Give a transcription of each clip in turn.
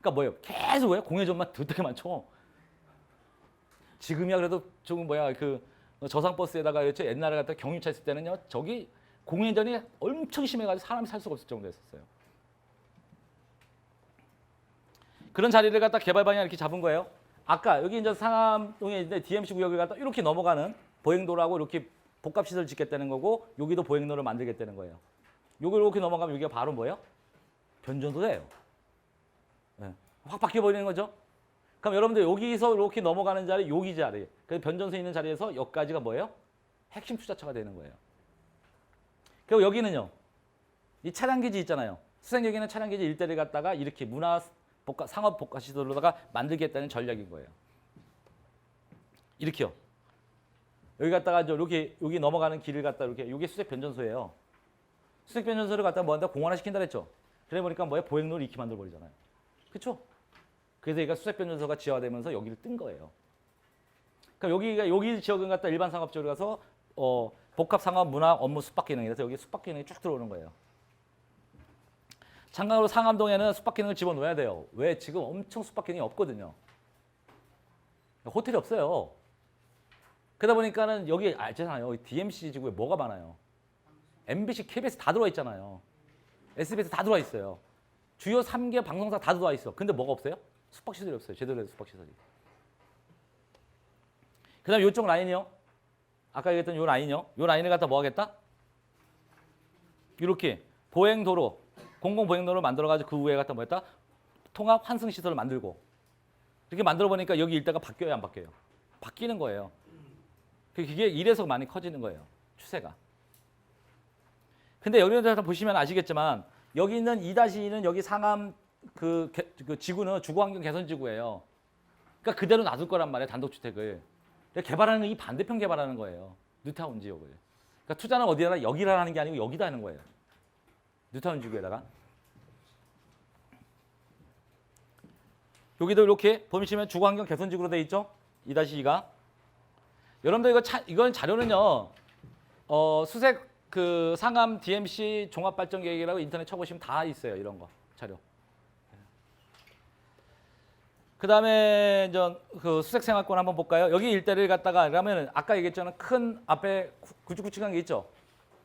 그러니까 뭐예요? 계속 왜 공회전만 되게 많죠. 지금이야 그래도 조금 뭐야 그 저상버스에다가 옛날에 갖다 경유차 있을 때는요 저기 공회전이 엄청 심해가지고 사람이 살 수가 없을 정도였었어요. 그런 자리를 갖다 개발 방향 이렇게 잡은 거예요. 아까 여기 이제 상암동에 이제 DMC 구역을 갖다 이렇게 넘어가는 보행도로하고 이렇게 복합시설 짓겠다는 거고 여기도 보행로를 만들겠다는 거예요. 여기 이렇게 넘어가면 여기가 바로 뭐예요? 변전소예요. 네. 확 바뀌어 버리는 거죠. 그럼 여러분들 여기서 이렇게 넘어가는 자리 여기 자리. 그래서 변전소 있는 자리에서 여기까지가 뭐예요? 핵심 투자처가 되는 거예요. 그리고 여기는요. 이 차량기지 있잖아요. 수색역에는 차량기지 일대를 갖다가 이렇게 상업 복합시설로다가 만들겠다는 전략인 거예요. 이렇게요. 여기 갖다가 이렇게 여기 넘어가는 길을 갖다 이렇게 이게 수색 변전소예요. 수색 변전소를 갖다 뭐 한다 공원화 시킨다 그랬죠. 그래 보니까 뭐야 보행로를 이렇게 만들어 버리잖아요. 그렇죠? 그래서 얘가 수색 변전소가 지하화되면서 여기를 뜬 거예요. 그러니까 여기 지역은 갖다 일반 상업지역으로 가서 복합 상업 문화 업무 숙박 기능이라서 여기 숙박 기능이 쭉 들어오는 거예요. 참고로 상암동에는 숙박 기능을 집어넣어야 돼요. 왜? 지금 엄청 숙박 기능이 없거든요. 호텔이 없어요. 그러다 보니까는 여기 알잖아요. DMC 지구에 뭐가 많아요. MBC, KBS 다 들어와 있잖아요. SBS 다 들어와 있어요. 주요 3개 방송사 다 들어와 있어. 근데 뭐가 없어요? 숙박시설이 없어요. 제대로 된 숙박시설이. 그 다음에 이쪽 라인이요. 아까 얘기했던 이 라인이요. 이 라인을 갖다 뭐 하겠다? 이렇게 보행도로, 공공보행도로를 만들어가지고 그 위에 갖다 뭐 했다? 통합 환승시설을 만들고. 이렇게 만들어 보니까 여기 일대가 바뀌어요, 안 바뀌어요? 바뀌는 거예요. 그게 이래서 많이 커지는 거예요. 추세가. 근데 여기서 보시면 아시겠지만 여기 있는 2-2는 여기 상암 그 지구는 주거환경 개선 지구예요. 그러니까 그대로 놔둘 거란 말이에요. 단독주택을. 개발하는 이 반대편 개발하는 거예요. 뉴타운 지역을. 그러니까 투자는 어디다 여기라 하는 게 아니고 여기다 하는 거예요. 뉴타운 지구에다가. 여기도 이렇게 보시면 주거환경 개선 지구로 돼 있죠. 2-2가. 여러분들 이건 자료는요. 수색 그 상암 DMC 종합발전계획이라고 인터넷 쳐보시면 다 있어요. 이런 거 자료. 그 다음에 그 수색생활권 한번 볼까요? 여기 일대를 갖다가 그러면 아까 얘기했잖아요. 큰 앞에 구축구축한 게 있죠.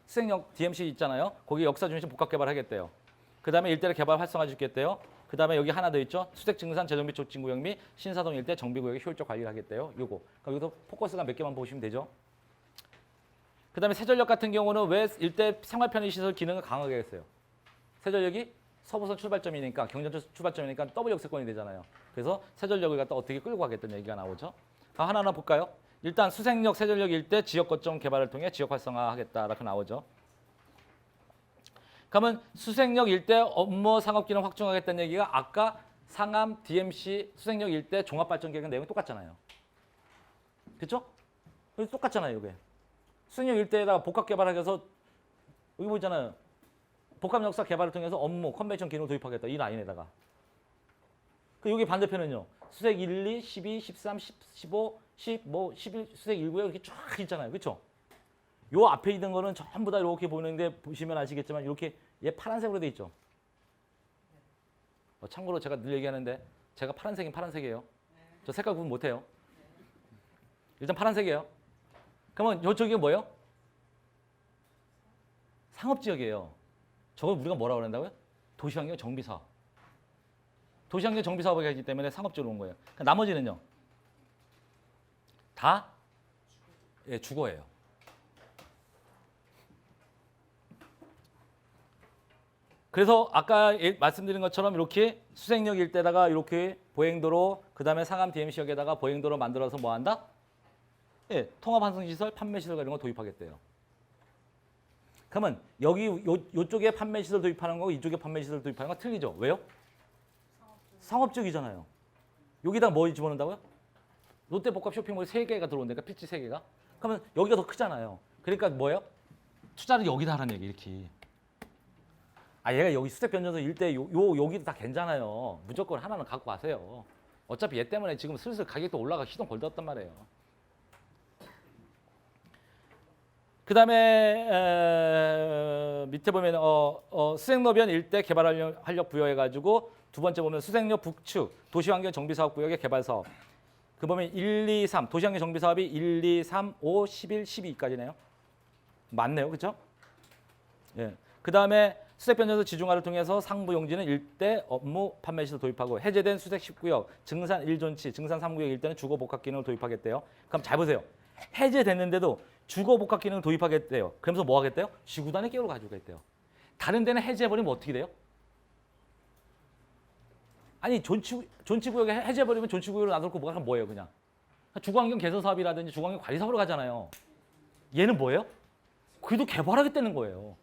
수색역 DMC 있잖아요. 거기 역사 중심 복합 개발하겠대요. 그 다음에 일대를 개발 활성화 주겠대요. 그 다음에 여기 하나 더 있죠. 수색증산 재정비 촉진구역 및 신사동 일대 정비구역의 효율적 관리를 하겠대요. 요거. 그럼 여기서 포커스가 몇 개만 보시면 되죠. 그 다음에 세전력 같은 경우는 왜 일대 생활 편의시설 기능을 강하게 했어요. 세전력이 서부선 출발점이니까 경전철 출발점이니까 더블 역세권이 되잖아요. 그래서 세전력을 갖다 어떻게 끌고 가겠다는 얘기가 나오죠. 하나하나 볼까요? 일단 수색역 세전력 일대 지역 거점 개발을 통해 지역 활성화하겠다라고 나오죠. 그러면 수색역 일대 업무 상업 기능 확충하겠다는 얘기가 아까 상암 DMC 수색역 일대 종합발전계획 내용이 똑같잖아요. 그렇죠? 똑같잖아요, 이게. 수색역 일대에다가 복합 개발하기 위해서 여기 보이잖아요. 복합 역사 개발을 통해서 업무, 컨벤션 기능을 도입하겠다. 이 라인에다가. 여기 반대편은요. 수색 1, 2, 12, 13, 15, 10, 11, 수색 1구에 이렇게 쫙 있잖아요. 그렇죠? 요 앞에 있는 거는 전부 다 이렇게 보이는데 보시면 아시겠지만 이렇게 얘 파란색으로 돼 있죠. 참고로 제가 늘 얘기하는데 제가 파란색인 파란색이에요. 저 색깔 구분 못해요. 일단 파란색이에요. 그러면 이쪽이 뭐예요? 상업지역이에요. 저걸 우리가 뭐라고 그런다고요? 도시환경 정비사업. 도시환경 정비사업을 하기 때문에 상업지역으로 온 거예요. 그러니까 나머지는요. 다 주거예요. 그래서 아까 말씀드린 것처럼 이렇게 수색역 일대다가 이렇게 보행도로 그다음에 상암 DMC역에다가 보행도로 만들어서 뭐 한다? 통합환승시설, 판매시설 이런 거 도입하겠대요. 그러면 여기 요쪽에 판매시설 도입하는 거고 이쪽에 판매시설 도입하는 거 틀리죠? 왜요? 상업적이잖아요. 여기다 뭐 집어넣는다고요? 롯데복합 쇼핑몰 3개가 들어온다니까 필지 3개가. 그러면 여기가 더 크잖아요. 그러니까 뭐예요? 투자를 여기다 하라는 얘기 이렇게. 얘가 여기 수색변전소 일대 여기도 다 괜찮아요. 무조건 하나는 갖고 가세요. 어차피 얘 때문에 지금 슬슬 가격도 올라가 시동 걸렸단 말이에요. 그 다음에 밑에 보면 수색로변 일대 개발 활력 부여해가지고 두 번째 보면 수색역 북측 도시환경 정비사업구역의 개발사업. 그 보면 1, 2, 3 도시환경 정비사업이 1, 2, 3, 5, 11, 12까지네요. 맞네요, 그렇죠? 예. 그 다음에 수색 변전소 지중화를 통해서 상부 용지는 일대 업무 판매 시설 도입하고 해제된 수색 10구역, 증산 1존치, 증산 3구역 일대는 주거 복합 기능을 도입하겠대요. 그럼 잘 보세요. 해제됐는데도 주거 복합 기능을 도입하겠대요. 그러면서 뭐 하겠대요? 지구단위 계획을 가져오겠대요. 다른 데는 해제해버리면 어떻게 돼요? 아니 존치구역에 해제해버리면 존치구역으로 놔두고 뭐가 뭐예요 그냥. 주거환경 개선 사업이라든지 주거환경 관리 사업으로 가잖아요. 얘는 뭐예요? 그래도 개발하겠다는 거예요.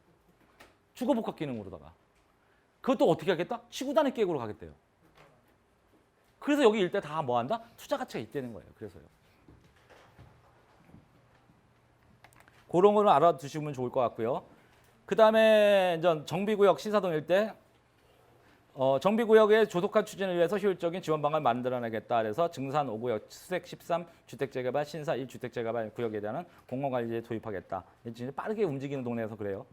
주거 복합 기능으로다가. 그것도 어떻게 하겠다? 지구단위 계획으로 가겠대요. 그래서 여기 일대 다 뭐 한다? 투자 가치가 있다는 거예요. 그래서요. 그런 거는 알아두시면 좋을 것 같고요. 그 다음에 정비구역 신사동 일대 정비구역의 조속한 추진을 위해서 효율적인 지원 방안을 만들어내겠다. 그래서 증산 5구역, 수색 13, 주택재개발, 신사 1주택재개발 구역에 대한 공공관리제에 도입하겠다. 이제 빠르게 움직이는 동네에서 그래요.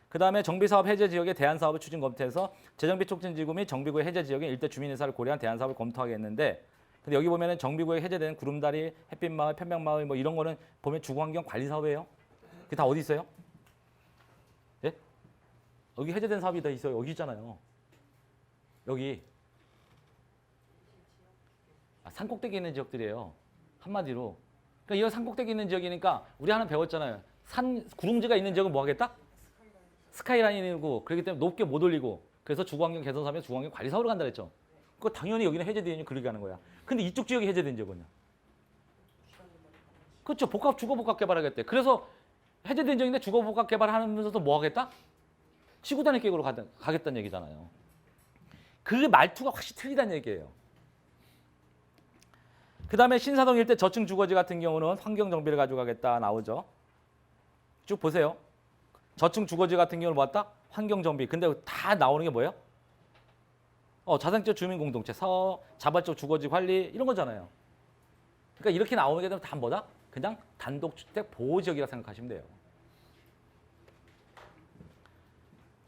그 다음에 정비사업 해제 지역의 대안사업을 추진 검토해서 재정비 촉진지구 및 정비구역 해제 지역의 일대 주민의사를 고려한 대안사업을 검토하겠는데 근데 여기 보면은 정비구역 해제된 구름다리, 햇빛마을, 편백마을 뭐 이런 거는 보면 주거환경 관리 사업이에요. 그게 다 어디 있어요? 예? 여기 해제된 사업이 다 있어요. 여기 있잖아요. 여기 산꼭대기 있는 지역들이에요. 한마디로. 그러니까 이거 산꼭대기 있는 지역이니까 우리 하나 배웠잖아요. 산 구름지가 있는 지역은 뭐 하겠다? 스카이라인이고 그렇기 때문에 높게 못 올리고 그래서 주거환경 개선 사업에 주거환경 관리 사업으로 간다 그랬죠. 그거 당연히 여기는 해제되니 그렇게 하는 거야. 근데 이쪽 지역이 해제된 지역은요? 그렇죠. 주거 복합 개발하겠대. 그래서 해제된 지역인데 주거 복합 개발하면서도 뭐 하겠다? 지구단위 계획으로 가겠다는 얘기잖아요. 그 말투가 확실히 틀리다는 얘기예요. 그 다음에 신사동 일대 저층 주거지 같은 경우는 환경 정비를 가져가겠다 나오죠. 쭉 보세요. 저층 주거지 같은 경우는 뭐였다? 환경 정비. 근데 다 나오는 게 뭐예요? 자생적 주민 공동체, 자발적 주거지 관리 이런 거잖아요. 그러니까 이렇게 나오는 게 되면 다 뭐다? 그냥 단독주택 보호지역이라 생각하시면 돼요.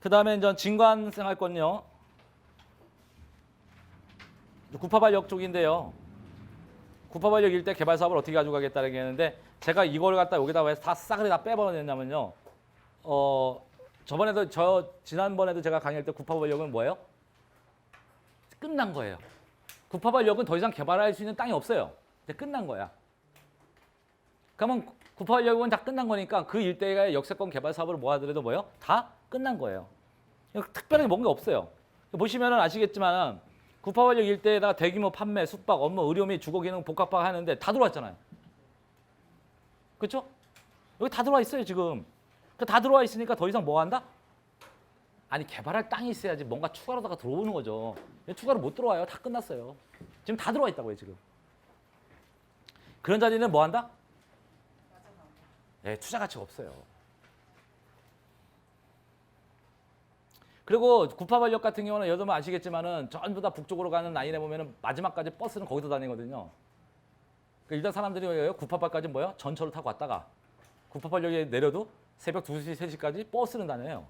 그 다음에 이제 진관생활권요. 구파발역 쪽인데요. 구파발역 일대 개발 사업을 어떻게 가져가겠다는 게 있는데 제가 이걸 갖다 여기다 왜 다 싸그리 다 빼버렸냐면요. 지난번에도 제가 강의할 때 구파발역은 뭐예요? 끝난 거예요. 구파발역은 더 이상 개발할 수 있는 땅이 없어요. 이제 끝난 거야. 그러면 구파발역은 다 끝난 거니까 그 일대의 역세권 개발 사업을 모아들여도 뭐예요? 다 끝난 거예요. 특별하게 뭔가 없어요. 보시면 아시겠지만 구파발역 일대에다 대규모 판매, 숙박, 업무, 의료 및 주거 기능 복합화 하는데 다 들어왔잖아요. 그렇죠? 여기 다 들어와 있어요 지금. 다 들어와 있으니까 더 이상 뭐 한다? 아니 개발할 땅이 있어야지 뭔가 추가로다가 들어오는 거죠. 추가로 못 들어와요. 다 끝났어요. 지금 다 들어와 있다고요 지금. 그런 자리는 뭐 한다? 네, 투자 가치가 없어요. 그리고 구파발역 같은 경우는 여러분 아시겠지만은 전부 다 북쪽으로 가는 라인에 보면은 마지막까지 버스는 거기서 다니거든요. 그러니까 일단 사람들이 구파발까지 뭐요? 전철을 타고 왔다가 구파발역에 내려도 새벽 2시, 3시까지 버스는 다녀요.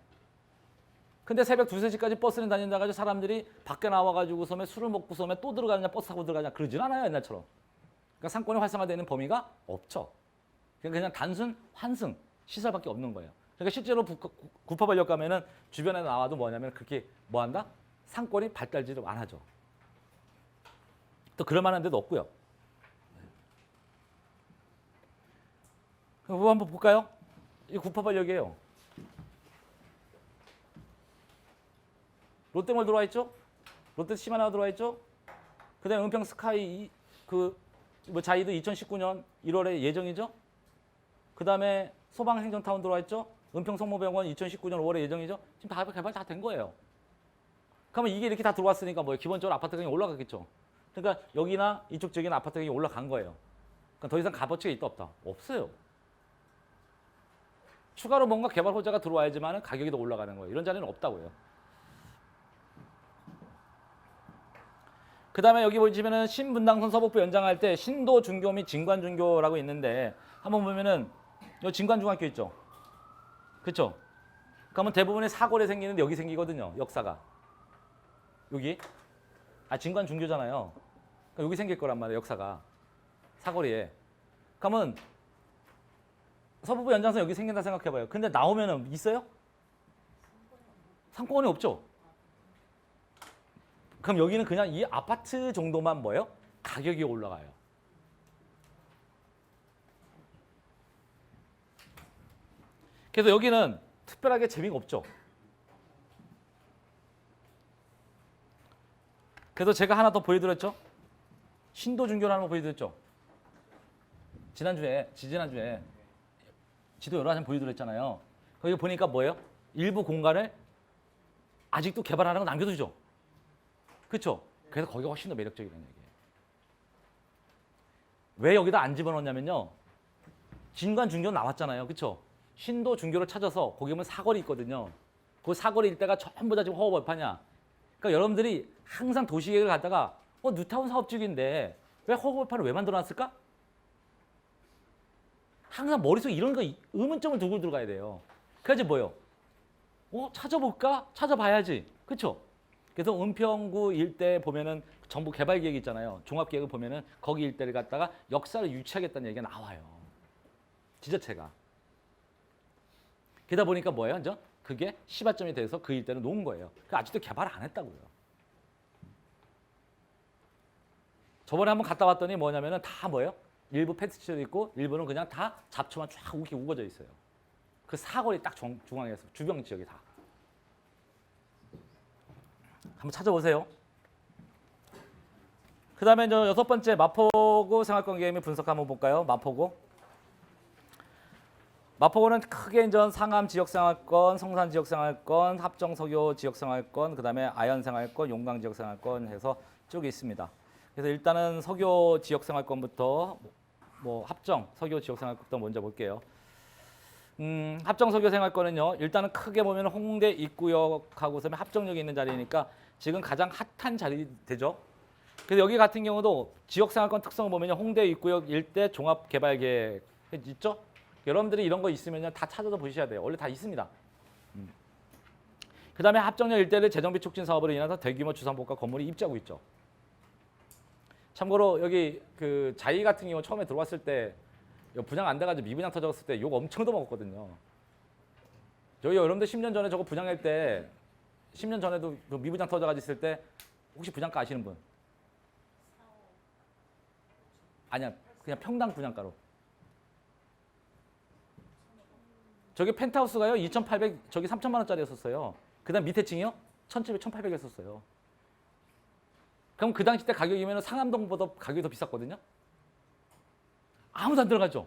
근데 새벽 2, 3시까지 버스는 다닌다 가지고 사람들이 밖에 나와가지고 섬에 술을 먹고 섬에 또 들어가느냐 버스 타고 들어가냐 그러진 않아요 옛날처럼. 그러니까 상권이 활성화되는 범위가 없죠. 그냥 단순 환승 시설밖에 없는 거예요. 그러니까 실제로 구파발역 가면은 주변에 나와도 뭐냐면 그렇게 뭐 한다? 상권이 발달지를 안 하죠. 또 그럴 만한 데도 없고요. 그럼 한번 볼까요? 이 구파발역이에요. 롯데몰 들어와 있죠? 롯데시마 하나 들어와 있죠? 그다음에 은평 스카이 자이드 2019년 1월에 예정이죠? 그다음에 소방행정타운 들어와 있죠? 은평 성모병원 2019년 5월에 예정이죠? 지금 다 개발 다 된 거예요. 그러면 이게 이렇게 다 들어왔으니까 뭐 기본적으로 아파트 가격이 올라가겠죠. 그러니까 여기나 이쪽 지역에는 아파트 가격이 올라간 거예요. 그러니까 더 이상 값어치가 있다 없다? 없어요. 추가로 뭔가 개발 호재가 들어와야지만 가격이 더 올라가는 거예요. 이런 자리는 없다고요. 그 다음에 여기 보시면은 신분당선 서북부 연장할 때 신도 중교 및 진관 중교라고 있는데 한번 보면은 여기 진관 중학교 있죠. 그렇죠? 그러면 대부분의 사고를 생기는데 여기 생기거든요. 역사가. 여기. 진관 중교잖아요. 그러니까 여기 생길 거란 말이에요, 역사가. 사거리에. 그러면 서부부 연장선 여기 생긴다 생각해봐요. 근데 나오면은 있어요? 상권이 없죠? 그럼 여기는 그냥 이 아파트 정도만 뭐예요? 가격이 올라가요. 그래서 여기는 특별하게 재미가 없죠. 그래서 제가 하나 더 보여드렸죠. 신도중교를 하나 보여드렸죠. 지난주에 지도 여러 가지 보여드렸잖아요. 거기 보니까 뭐예요? 일부 공간을 아직도 개발하는 거 남겨두죠. 그렇죠? 그래서 거기가 훨씬 더 매력적이라는 얘기예요. 왜 여기다 안 집어넣냐면요. 진관 중교 나왔잖아요. 그렇죠? 신도 중교를 찾아서 거기 보면 사거리 있거든요. 그 사거리 일대가 전부 다 지금 허허벌판이야. 그러니까 여러분들이 항상 도시계획을 갖다가 뉴타운 사업지구인데 왜 허허벌판을 왜 만들어놨을까? 항상 머릿속에 이런 거 의문점을 두고 들어가야 돼요. 그래야지 뭐예요? 찾아볼까? 찾아봐야지. 그렇죠? 그래서 은평구 일대 보면은 정부 개발 계획 있잖아요. 종합 계획을 보면은 거기 일대를 갖다가 역사를 유치하겠다는 얘기가 나와요. 지자체가. 그러다 보니까 뭐예요? 이제 그게 시발점이 돼서 그 일대를 놓은 거예요. 아직도 개발 안 했다고요. 저번에 한번 갔다 왔더니 뭐냐면은 다 뭐예요? 일부 패스트도 있고 일부는 그냥 다 잡초만 쫙 이렇게 우거져 있어요. 그 사거리 딱 중앙에서 주변 지역이 다. 한번 찾아보세요. 그 다음에 여섯 번째 마포구 생활권 개념의 분석 한번 볼까요? 마포구는 크게 이제 상암 지역생활권, 성산 지역생활권, 합정석유 지역생활권, 그 다음에 아현생활권, 용강 지역생활권 해서 쭉 있습니다. 그래서 일단은 석유 지역생활권부터 합정 석유 지역생활권부터 먼저 볼게요. 합정 석유 생활권은요. 일단은 크게 보면 홍대 입구역하고 합정역이 있는 자리니까 지금 가장 핫한 자리 되죠. 그래서 여기 같은 경우도 지역생활권 특성을 보면 홍대 입구역 일대 종합개발계획 있죠? 여러분들이 이런 거 있으면 다 찾아서 보셔야 돼요. 원래 다 있습니다. 그 다음에 합정역 일대를 재정비 촉진 사업으로 인해서 대규모 주상복합 건물이 입주하고 있죠. 참고로 여기 그 자이 같은 경우 처음에 들어왔을 때 분양 안 돼가지고 미분양 터졌을 때 욕 엄청 더 먹었거든요. 저희 여러분들 10년 전에 저거 분양할 때 10년 전에도 그 미분양 터져가지고 있을 때 혹시 분양가 아시는 분? 아니야, 그냥 평당 분양가로. 저기 펜트하우스가요 2,800 저기 3천만 원짜리였었어요. 그다음 밑에 층이요 1,700, 1,800 했었어요. 그럼 그 당시 때 가격이면 상암동보다 가격이 더 비쌌거든요. 아무도 안 들어가죠.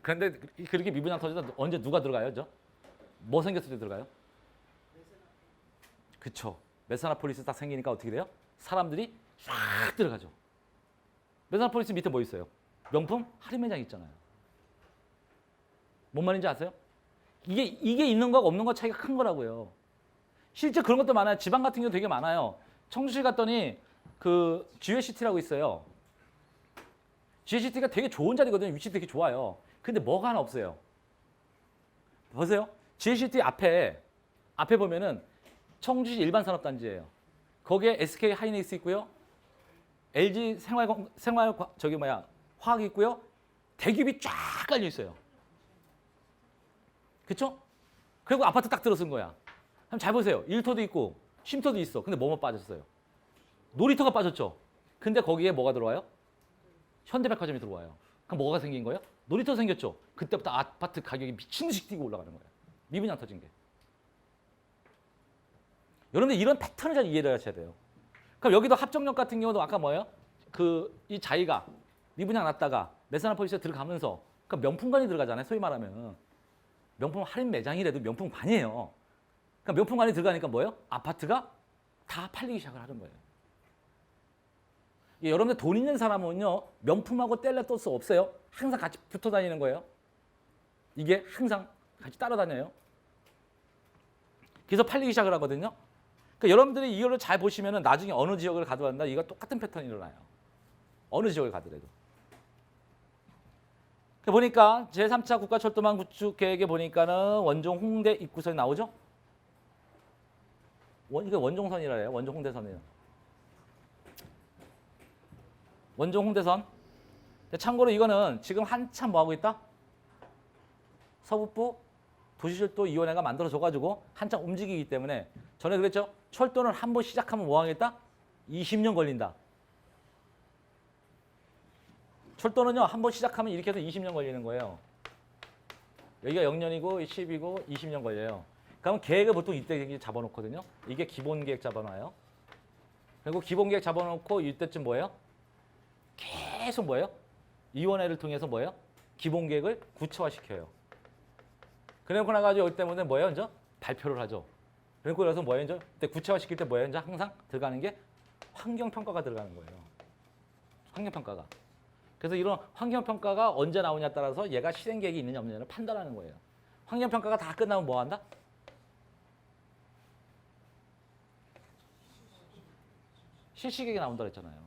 그런데 그렇게 미분양 터지다 언제 누가 들어가요? 뭐 생겼을 때 들어가요? 그쵸. 메사나폴리스 딱 생기니까 어떻게 돼요? 사람들이 쫙 들어가죠. 메사나폴리스 밑에 뭐 있어요? 명품 할인 매장 있잖아요. 뭔 말인지 아세요? 이게 있는 거하고 없는 거 차이가 큰 거라고요. 실제 그런 것도 많아요. 지방 같은 경우 되게 많아요. 청주시 갔더니 그 GUCT라고 있어요. GUCT가 되게 좋은 자리거든요. 위치 되게 좋아요. 근데 뭐가 하나 없어요. 보세요. GUCT 앞에 보면은 청주시 일반산업단지예요. 거기에 SK 하이닉스 있고요. LG 화학이 있고요. 대기업이 쫙 깔려 있어요. 그렇죠? 그리고 아파트 딱 들어선 거야. 그럼 잘 보세요. 일터도 있고 쉼터도 있어. 근데 뭐만 빠졌어요? 놀이터가 빠졌죠. 근데 거기에 뭐가 들어와요? 현대백화점이 들어와요. 그럼 뭐가 생긴 거예요? 놀이터 생겼죠. 그때부터 아파트 가격이 미친 듯이 뛰고 올라가는 거예요. 미분양 터진 게. 여러분들 이런 패턴을 잘 이해를 하셔야 돼요. 그럼 여기도 합정역 같은 경우도 아까 뭐예요? 이 자이가 미분양 났다가 메사나폴리스에 들어가면서 그러니까 명품관이 들어가잖아요. 소위 말하면. 명품 할인 매장이라도 명품관이에요. 그러니까 명품관이 들어가니까 뭐예요? 아파트가 다 팔리기 시작을 하는 거예요. 여러분들 돈 있는 사람은요. 명품하고 뗄래 뗄 수 없어요. 항상 같이 붙어 다니는 거예요. 이게 항상 같이 따라다녀요. 그래서 팔리기 시작을 하거든요. 그러니까 여러분들이 이거를 잘 보시면 나중에 어느 지역을 가더라도 이거 똑같은 패턴이 일어나요. 어느 지역을 가더라도. 보니까 제3차 국가철도망 구축 계획에 보니까는 원종 홍대 입구선이 나오죠. 이게 원종선이라 해요. 원종 홍대선이에요. 원종 홍대선. 참고로 이거는 지금 한참 뭐 하고 있다? 서북부 도시철도위원회가 만들어져가지고 한참 움직이기 때문에 전에 그랬죠? 철도는 한 번 시작하면 뭐 하겠다? 20년 걸린다. 철도는요, 한 번 시작하면 이렇게 해서 20년 걸리는 거예요. 여기가 0년이고 10이고 20년 걸려요. 그러면 계획을 보통 이때 잡아놓거든요. 이게 기본 계획 잡아놔요. 그리고 기본 계획 잡아놓고 이때쯤 뭐예요? 계속 뭐예요? 위원회를 통해서 뭐예요? 기본 계획을 구체화시켜요. 그래놓고 나가지고 여기 때문에 뭐예요? 이제 발표를 하죠. 그래놓고 나서 뭐예요? 이제 그때 구체화시킬 때 뭐예요? 이제 항상 들어가는 게 환경평가가 들어가는 거예요. 환경평가가. 그래서 이런 환경평가가 언제 나오냐에 따라서 얘가 실행계획이 있느냐 없느냐를 판단하는 거예요. 환경평가가 다 끝나면 뭐 한다? 실시계획이 나온다고 했잖아요.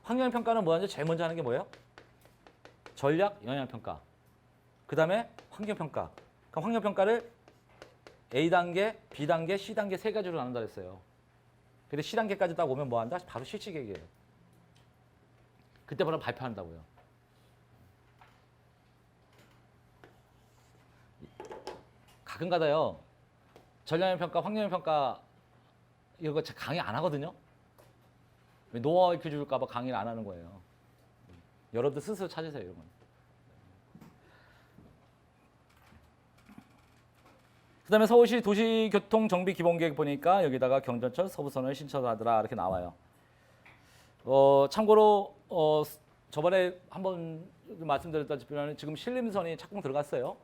환경평가는 뭐 하죠? 제일 먼저 하는 게 뭐예요? 전략 영향평가. 그 다음에 환경평가. 그럼 환경평가를 A단계, B단계, C단계 세 가지로 나눈다 그랬어요. 근데 C단계까지 딱 오면 뭐 한다? 바로 실시계획이에요. 그때 바로 발표한다고요. 가끔가다요. 전략영향평가, 환경영향평가 이런 거 강의 안 하거든요. 노하우 익혀 줄까 봐 강의를 안 하는 거예요. 여러분들 스스로 찾으세요, 이런 건. 그다음에 서울시 도시교통정비기본계획 보니까 여기다가 경전철 서부선을 신설하더라 이렇게 나와요. 참고로 저번에 한번 말씀드렸다시피 지금 신림선이 착공 들어갔어요.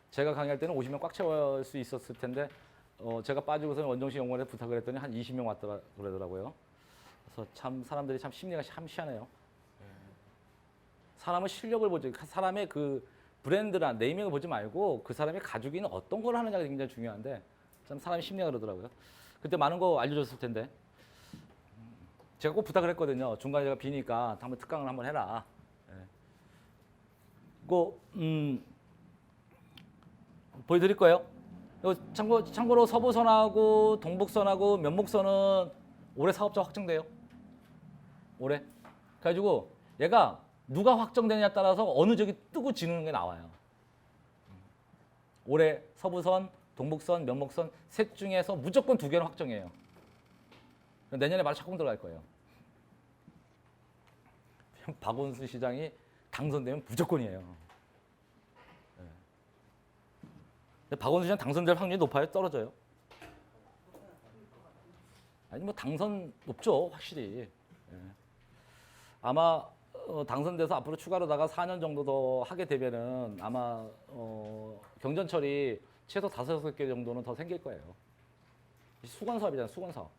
제가 강의할 때는 50명 꽉 채울 수 있었을 텐데 제가 빠지고서 원정시 연구원에 부탁을 했더니 한 20명 왔더라 그러더라고요. 그래서 참 사람들이 참 심리가 참 희한해요. 사람은 실력을 보지, 사람의 그 브랜드나 네이밍을 보지 말고 그 사람이 가지고 있는 어떤 걸 하느냐가 굉장히 중요한데 참 사람이 심리가 그러더라고요. 그때 많은 거 알려줬을 텐데 제가 꼭 부탁을 했거든요. 중간에 제가 비니까 한번 특강을 한번 해라. 보여드릴 거예요. 참고로 서부선하고 동북선하고 면목선은 올해 사업자 확정돼요. 올해. 그래가지고 얘가 누가 확정되냐에 따라서 어느 적이 뜨고 지는 게 나와요. 올해 서부선, 동북선, 면목선 셋 중에서 무조건 2개는 확정이에요. 내년에 바로 착공 들어갈 거예요. 박원순 시장이 당선되면 무조건이에요. 근데 박원순 시장 당선될 확률이 높아요? 떨어져요? 아니 뭐 당선 높죠, 확실히. 아마 당선돼서 앞으로 추가로다가 4년 정도 더 하게 되면은 아마 경전철이 최소 5-6개 정도는 더 생길 거예요. 수건 사업이잖아요, 수건 사업.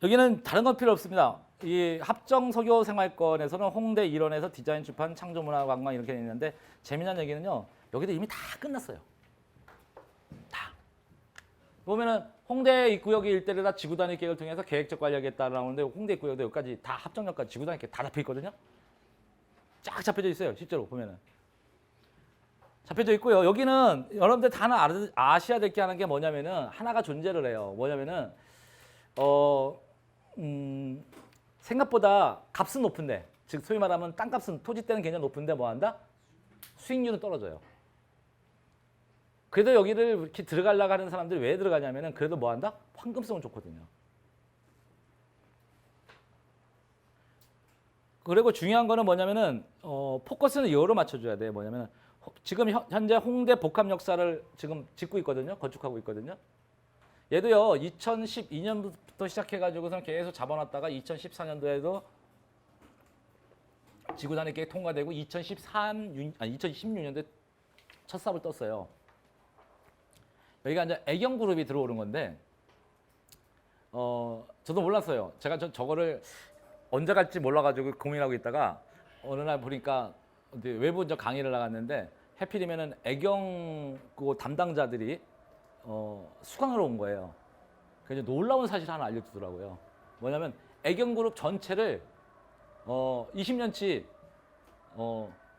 여기는 다른 건 필요 없습니다. 이 합정서교생활권에서는 홍대 일원에서 디자인 출판 창조문화관광 이렇게 있는데 재미난 얘기는요. 여기도 이미 다 끝났어요. 다. 보면은 홍대 입구역 일대를 지구단위 계획을 통해서 계획적 관리하겠다라고 하는데 홍대 입구역도 여기까지 다 합정역까지 지구단위 계획 다 잡혀 있거든요. 쫙 잡혀져 있어요. 실제로 보면은. 잡혀져 있고요. 여기는 여러분들 다 하나 아셔야 될 게 하는 게 뭐냐면은 하나가 존재를 해요. 뭐냐면은 생각보다 값은 높은데, 즉 소위 말하면 땅값은 토지대는 굉장히 높은데 뭐 한다? 수익률은 떨어져요. 그래도 여기를 이렇게 들어가려고 하는 사람들이 왜 들어가냐면은 그래도 뭐 한다? 황금성은 좋거든요. 그리고 중요한 거는 뭐냐면은 포커스는 여기로 맞춰줘야 돼요. 뭐냐면은 지금 현재 홍대 복합 역사를 지금 짓고 있거든요. 건축하고 있거든요. 얘도요 2012년부터 시작해가지고선 계속 잡아놨다가 2014년도에도 지구단위 계획 통과되고 2016년도에 첫 삽을 떴어요. 여기가 이제 애경그룹이 들어오는 건데 저도 몰랐어요. 제가 저거를 언제 갈지 몰라가지고 고민하고 있다가 어느 날 보니까 외부 강의를 나갔는데 해필이면은 애경 그 담당자들이 수강하러 온 거예요. 그래서 놀라운 사실 하나 알려주더라고요. 뭐냐면 애경그룹 전체를 20년치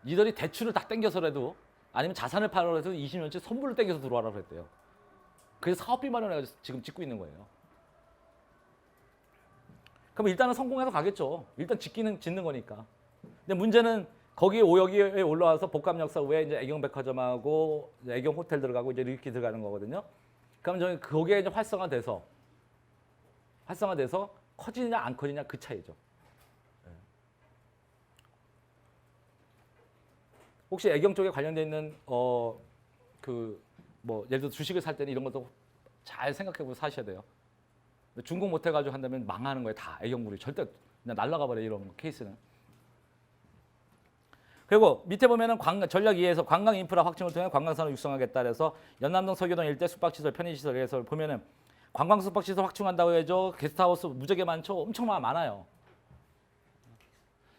이들이 대출을 다 땡겨서라도 아니면 자산을 팔아라 해서 20년째 선불을 땡겨서 들어와라 그랬대요. 그래서 사업비 마련해가지고 지금 짓고 있는 거예요. 그럼 일단은 성공해서 가겠죠. 일단 짓는 거니까. 근데 문제는 거기 여기에 올라와서 복합역사후에 이제 애경백화점하고 이제 애경호텔 들어가고 이제 이렇게 들어가는 거거든요. 그럼 저는 거기에 이제 활성화돼서 커지냐 안 커지냐 그 차이죠. 혹시 애경 쪽에 관련돼 있는 그 뭐 예를 들어 주식을 살 때는 이런 것도 잘 생각해보고 사셔야 돼요. 준공 못 해가지고 한다면 망하는 거예요. 다 애경물이 절대 그냥 날아가 버려 이런 케이스는. 그리고 밑에 보면은 전략 2에서 관광 인프라 확충을 통해 관광산업 육성하겠다 그래서 연남동 서교동 일대 숙박시설 편의시설에서 보면은 관광 숙박시설 확충한다고 해죠. 게스트하우스 무지하게 많죠. 엄청 많아요.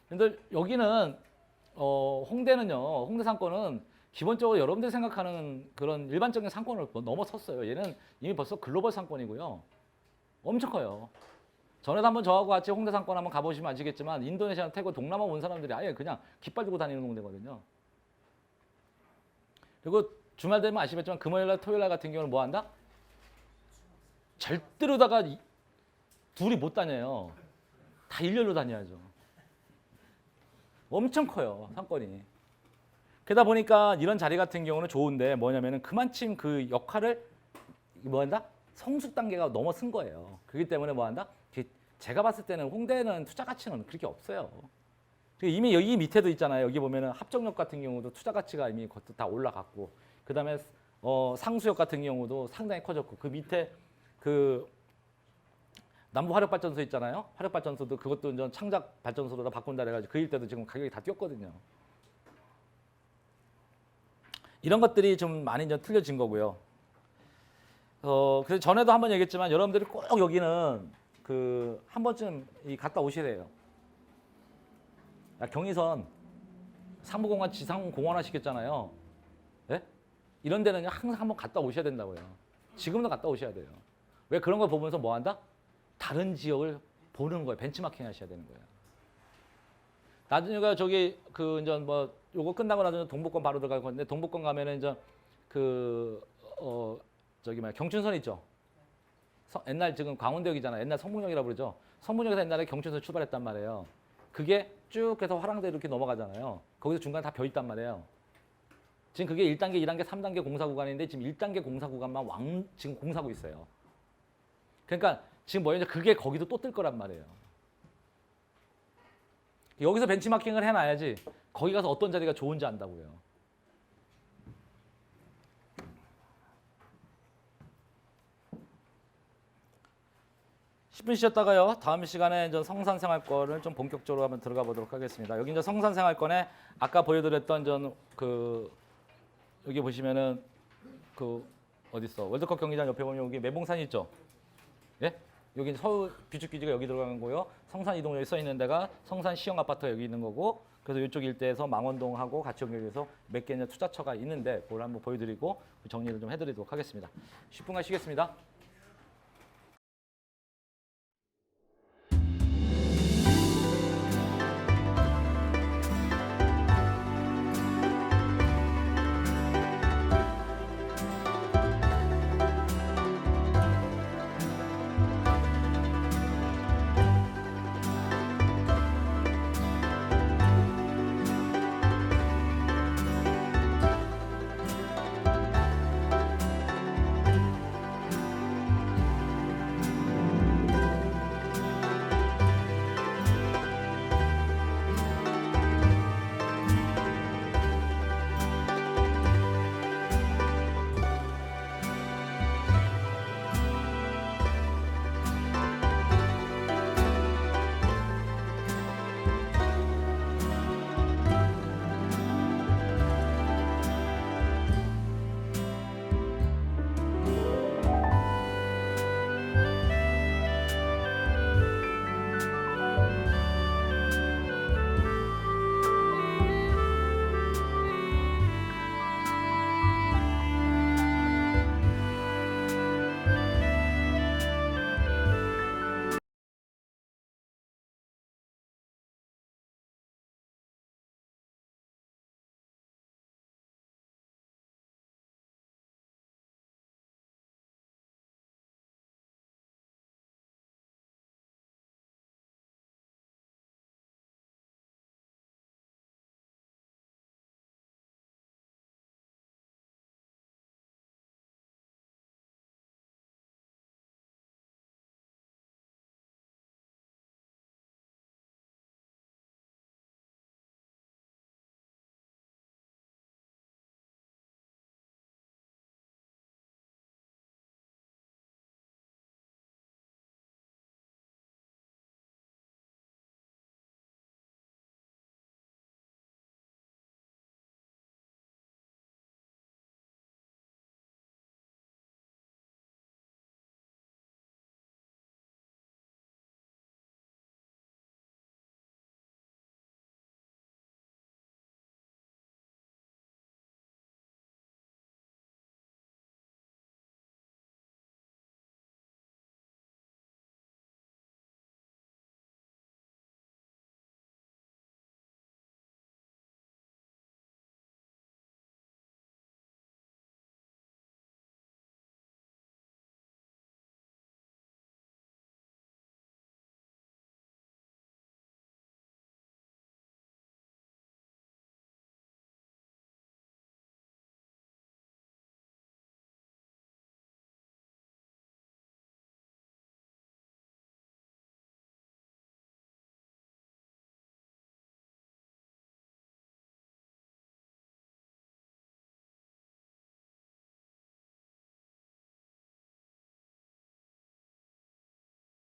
근데 여기는 홍대는요. 홍대 상권은 기본적으로 여러분들이 생각하는 그런 일반적인 상권을 넘어섰어요. 얘는 이미 벌써 글로벌 상권이고요. 엄청 커요. 전에도 한번 저하고 같이 홍대 상권 한번 가보시면 아시겠지만 인도네시아, 태국, 동남아 온 사람들이 아예 그냥 깃발 들고 다니는 동네거든요. 그리고 주말 되면 아시겠지만 금요일날, 토요일날 같은 경우는 뭐 한다? 절대로다가 둘이 못 다녀요. 다 일렬로 다녀야죠. 엄청 커요, 상권이. 그러다 보니까 이런 자리 같은 경우는 좋은데 뭐냐면은 그만큼 그 역할을 뭐 한다? 성숙 단계가 넘어선 거예요. 그렇기 때문에 뭐 한다? 제가 봤을 때는 홍대는 투자 가치는 그렇게 없어요. 이미 여기 밑에도 있잖아요. 여기 보면은 합정역 같은 경우도 투자 가치가 이미 그것도 다 올라갔고, 그 다음에 상수역 같은 경우도 상당히 커졌고, 그 밑에 그 남부 화력발전소 있잖아요. 화력발전소도 그것도 이제 창작 발전소로 다 바꾼다 그래가지고 그 일때도 지금 가격이 다 뛰었거든요. 이런 것들이 좀 많이 이제 틀려진 거고요. 그래서 전에도 한번 얘기했지만 여러분들이 꼭 여기는 그 한 번쯤 갔다 오셔야 돼요. 경의선 상부공원 지상공원화 시켰잖아요. 네? 이런 데는 항상 한번 갔다 오셔야 된다고요. 지금도 갔다 오셔야 돼요. 왜 그런 걸 보면서 뭐 한다? 다른 지역을 보는 거예요. 벤치마킹 하셔야 되는 거예요. 나중에 저기 그 이제 뭐 요거 끝나고 나중에 동북권 바로 들어갈 건데 동북권 가면은 이제 저기 뭐야 경춘선 있죠. 옛날 지금 강원도역이잖아요. 옛날 성북역이라고 그러죠. 성북역에서 옛날에 경춘선 출발했단 말이에요. 그게 쭉 해서 화랑대 이렇게 넘어가잖아요. 거기서 중간에 다 벼 있단 말이에요. 지금 그게 1단계, 2단계, 3단계 공사 구간인데 지금 1단계 공사 구간만 지금 공사하고 있어요. 그러니까 지금 뭐냐 그게 거기도 또 뜰 거란 말이에요. 여기서 벤치마킹을 해놔야지 거기 가서 어떤 자리가 좋은지 안다고요. (10분) 쉬었다가요. 다음 시간에 이제 성산생활권을 좀 본격적으로 한번 들어가 보도록 하겠습니다. 여기 이제 성산생활권에 아까 보여드렸던 여기 보시면은 어디 있어? 월드컵 경기장 옆에 보면 여기 매봉산이 있죠. 예? 여기 서울 비축기지가 여기 들어가는 거고요. 성산 이동역에 써 있는 데가 성산 시형 아파트가 여기 있는 거고. 그래서 이쪽 일대에서 망원동하고 같이 연결해서 몇 개의 투자처가 있는데 그걸 한번 보여드리고 정리를 좀 해드리도록 하겠습니다. 10분간 쉬겠습니다.